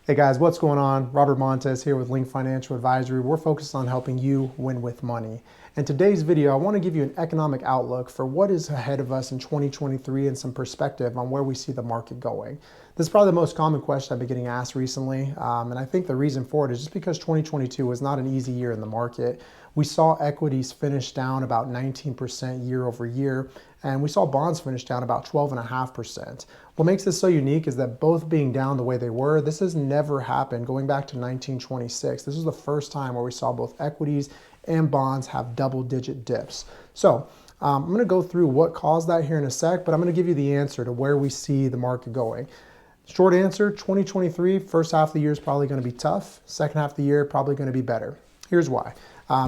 Hey guys, what's going on? Robert Montez here with Link Financial Advisory. We're focused on helping you win with money. In today's video, I want to give you an economic outlook for what is ahead of us in 2023 and some perspective on where we see the market going. This is probably the most common question I've been getting asked recently, and I think the reason for it is just because 2022 was not an easy year in the market. We saw equities finish down about 19% year over year, and we saw bonds finish down about 12.5%. What makes this so unique is that both being down the way they were, this has never happened going back to 1926. This was the first time where we saw both equities and bonds have double-digit dips. So I'm going to go through what caused that here in a sec, but I'm going to give you the answer to where we see the market going. Short answer, 2023, first half of the year is probably going to be tough. Second half of the year, probably going to be better. Here's why.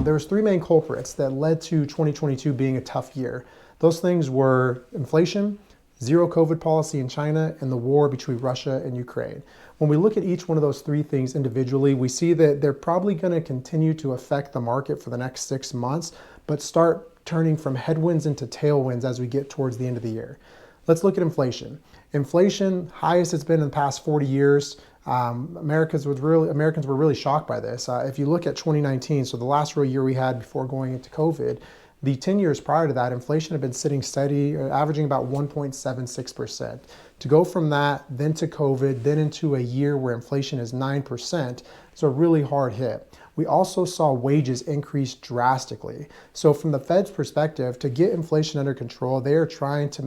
There was three main culprits that led to 2022 being a tough year. Those things were inflation, zero COVID policy in China, and the war between Russia and Ukraine. When we look at each one of those three things individually, we see that they're probably going to continue to affect the market for the next 6 months, but start turning from headwinds into tailwinds as we get towards the end of the year. Let's look at inflation. Inflation, highest it's been in the past 40 years. Americans were really shocked by this. If you look at 2019, so the last real year we had before going into COVID, the 10 years prior to that, inflation had been sitting steady, averaging about 1.76%. To go from that, then to COVID, then into a year where inflation is 9%, it's a really hard hit. We also saw wages increase drastically. So from the Fed's perspective, to get inflation under control, they're trying to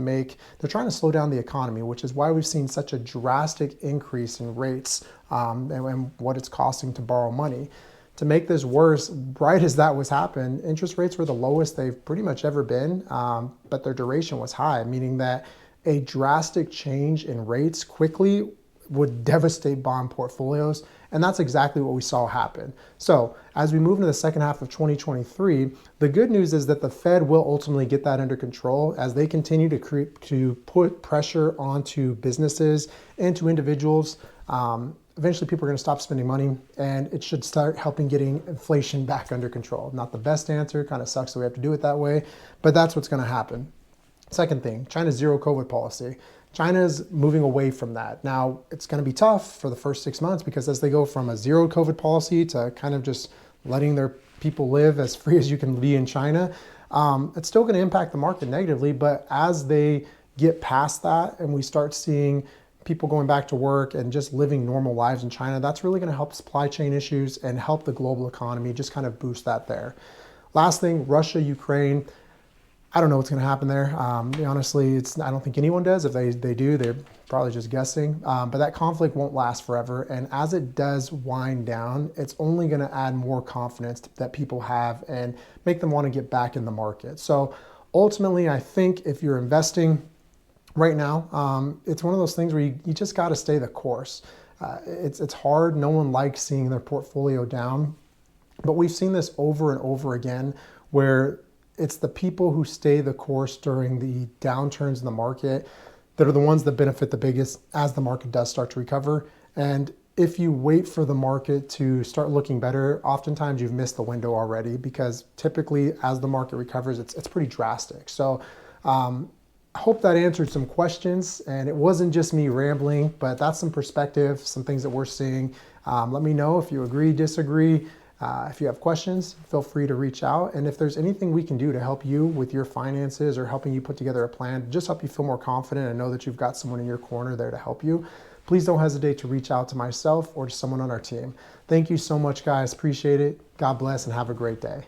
slow down the economy, which is why we've seen such a drastic increase in rates and what it's costing to borrow money. To make this worse, right as that was happening, interest rates were the lowest they've pretty much ever been, but their duration was high, meaning that a drastic change in rates quickly would devastate bond portfolios, and that's exactly what we saw happen. So as we move into the second half of 2023, the good news is that the Fed will ultimately get that under control as they continue to put pressure onto businesses and to individuals. Eventually people are going to stop spending money, and it should start helping getting inflation back under control. Not the best answer, kind of sucks that we have to do it that way, but that's what's going to happen. Second thing, China's zero COVID policy. China's moving away from that. Now, it's going to be tough for the first 6 months because as they go from a zero COVID policy to kind of just letting their people live as free as you can be in China, it's still going to impact the market negatively. But as they get past that and we start seeing people going back to work and just living normal lives in China, that's really going to help supply chain issues and help the global economy, just kind of boost that there. Last thing, Russia, Ukraine. I don't know what's going to happen there. Honestly, I don't think anyone does. If they do, they're probably just guessing. But that conflict won't last forever. And as it does wind down, it's only going to add more confidence that people have and make them want to get back in the market. So ultimately, I think if you're investing right now, it's one of those things where you just got to stay the course. It's hard. No one likes seeing their portfolio down. But we've seen this over and over again where it's the people who stay the course during the downturns in the market that are the ones that benefit the biggest as the market does start to recover. And if you wait for the market to start looking better, oftentimes you've missed the window already because typically as the market recovers, it's pretty drastic. So I hope that answered some questions, and it wasn't just me rambling, but that's some perspective, some things that we're seeing. Let me know if you agree, disagree. If you have questions, feel free to reach out. And if there's anything we can do to help you with your finances or helping you put together a plan, just help you feel more confident and know that you've got someone in your corner there to help you, please don't hesitate to reach out to myself or to someone on our team. Thank you so much, guys. Appreciate it. God bless and have a great day.